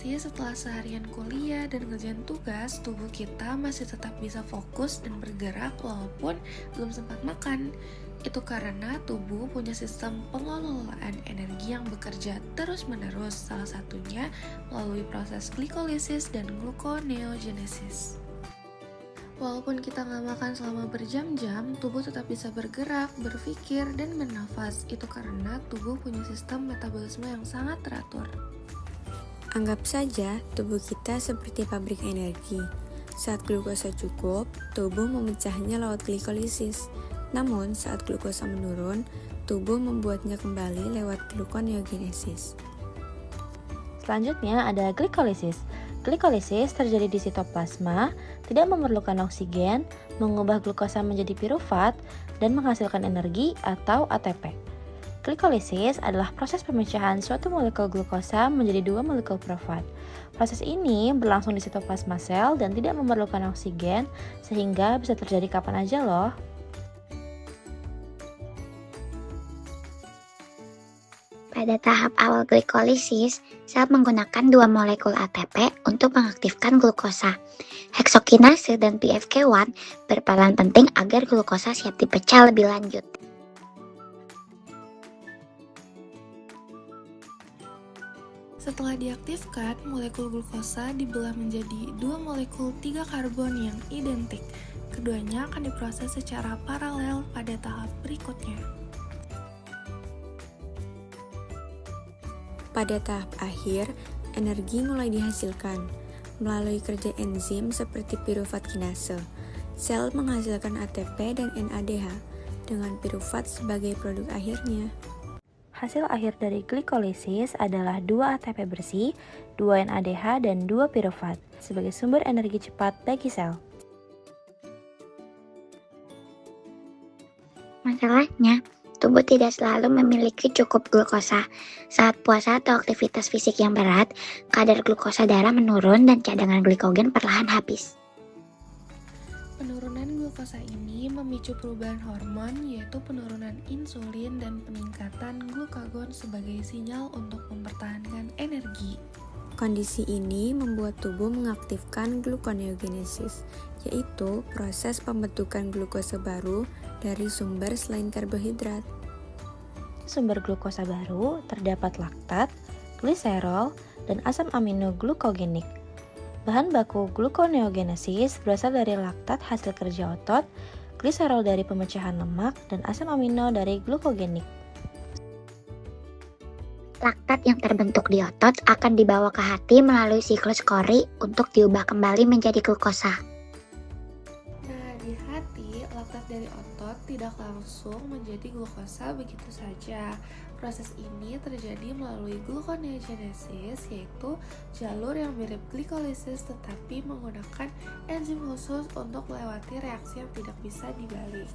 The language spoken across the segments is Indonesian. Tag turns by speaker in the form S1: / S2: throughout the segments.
S1: sih setelah seharian kuliah dan ngerjain tugas, tubuh kita masih tetap bisa fokus dan bergerak walaupun belum sempat makan. Itu karena tubuh punya sistem pengelolaan energi yang bekerja terus-menerus, salah satunya melalui proses glikolisis dan gluconeogenesis. Walaupun kita nggak makan selama berjam-jam, tubuh tetap bisa bergerak, berpikir, dan bernafas. Itu karena tubuh punya sistem metabolisme yang sangat teratur.
S2: Anggap saja tubuh kita seperti pabrik energi. Saat glukosa cukup, tubuh memecahnya lewat glikolisis. Namun, saat glukosa menurun, tubuh membuatnya kembali lewat gluconeogenesis.
S3: Selanjutnya ada glikolisis. Glikolisis terjadi di sitoplasma, tidak memerlukan oksigen, mengubah glukosa menjadi pirufat, dan menghasilkan energi atau ATP. Glikolisis adalah proses pemecahan suatu molekul glukosa menjadi dua molekul pirufat. Proses ini berlangsung di sitoplasma sel dan tidak memerlukan oksigen, sehingga bisa terjadi kapan aja loh.
S4: Pada tahap awal glikolisis, sel menggunakan dua molekul ATP untuk mengaktifkan glukosa. Heksokinase dan PFK1 berperan penting agar glukosa siap dipecah lebih lanjut.
S1: Setelah diaktifkan, molekul glukosa dibelah menjadi dua molekul 3 karbon yang identik. Keduanya akan diproses secara paralel pada tahap berikutnya.
S2: Pada tahap akhir, energi mulai dihasilkan melalui kerja enzim seperti pirufat kinase. Sel menghasilkan ATP dan NADH dengan pirufat sebagai produk akhirnya.
S3: Hasil akhir dari glikolisis adalah 2 ATP bersih, 2 NADH, dan 2 pirufat sebagai sumber energi cepat bagi sel.
S4: Masalahnya, tubuh tidak selalu memiliki cukup glukosa. Saat puasa atau aktivitas fisik yang berat, kadar glukosa darah menurun dan cadangan glikogen perlahan habis.
S1: Penurunan glukosa ini memicu perubahan hormon, yaitu penurunan insulin dan peningkatan glukagon sebagai sinyal untuk mempertahankan energi.
S2: Kondisi ini membuat tubuh mengaktifkan gluconeogenesis, yaitu proses pembentukan glukosa baru dari sumber selain karbohidrat.
S3: Sumber glukosa baru terdapat laktat, gliserol, dan asam amino glukogenik. Bahan baku gluconeogenesis berasal dari laktat hasil kerja otot, gliserol dari pemecahan lemak, dan asam amino dari glukogenik.
S4: Laktat yang terbentuk di otot akan dibawa ke hati melalui siklus Cori untuk diubah kembali menjadi glukosa.
S1: Nah, di hati, laktat dari otot tidak langsung menjadi glukosa begitu saja. Proses ini terjadi melalui gluconeogenesis, yaitu jalur yang mirip glikolisis tetapi menggunakan enzim khusus untuk melewati reaksi yang tidak bisa dibalik.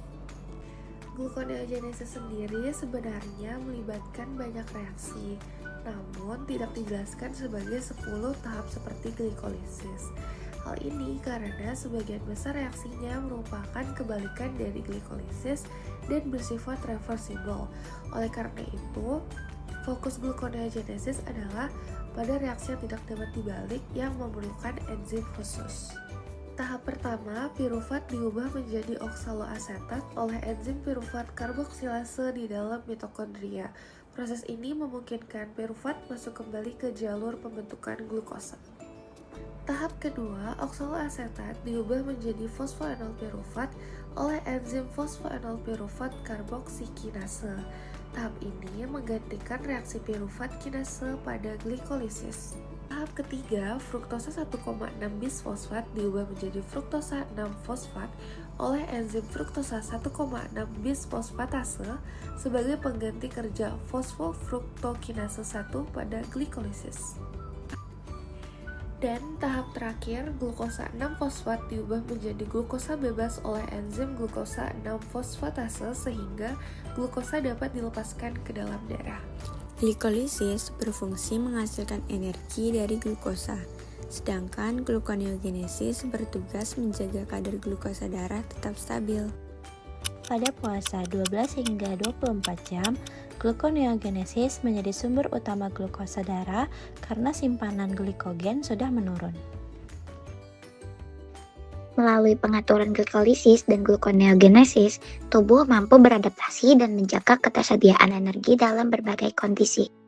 S1: Gluconeogenesis sendiri sebenarnya melibatkan banyak reaksi, namun tidak dijelaskan sebagai 10 tahap seperti glikolisis. Hal ini karena sebagian besar reaksinya merupakan kebalikan dari glikolisis dan bersifat reversible. Oleh karena itu, fokus gluconeogenesis adalah pada reaksi yang tidak dapat dibalik yang memerlukan enzim khusus. Tahap pertama, pirufat diubah menjadi oksaloasetat oleh enzim pirufat karboksilase di dalam mitokondria. Proses ini memungkinkan pirufat masuk kembali ke jalur pembentukan glukosa. Tahap kedua, oksaloasetat diubah menjadi fosfoenolpirufat oleh enzim fosfoenolpirufat karboksikinase. Tahap ini menggantikan reaksi pirufat kinase pada glikolisis. Tahap ketiga, fruktosa 1,6 bisfosfat diubah menjadi fruktosa 6 fosfat oleh enzim fruktosa 1,6 bisfosfatase sebagai pengganti kerja fosfofruktokinase 1 pada glikolisis. Dan tahap terakhir, glukosa 6 fosfat diubah menjadi glukosa bebas oleh enzim glukosa 6 fosfatase sehingga glukosa dapat dilepaskan ke dalam darah.
S2: Glikolisis berfungsi menghasilkan energi dari glukosa, sedangkan gluconeogenesis bertugas menjaga kadar glukosa darah tetap stabil.
S3: Pada puasa 12 hingga 24 jam, gluconeogenesis menjadi sumber utama glukosa darah karena simpanan glikogen sudah menurun.
S4: Melalui pengaturan glikolisis dan gluconeogenesis, tubuh mampu beradaptasi dan menjaga ketersediaan energi dalam berbagai kondisi.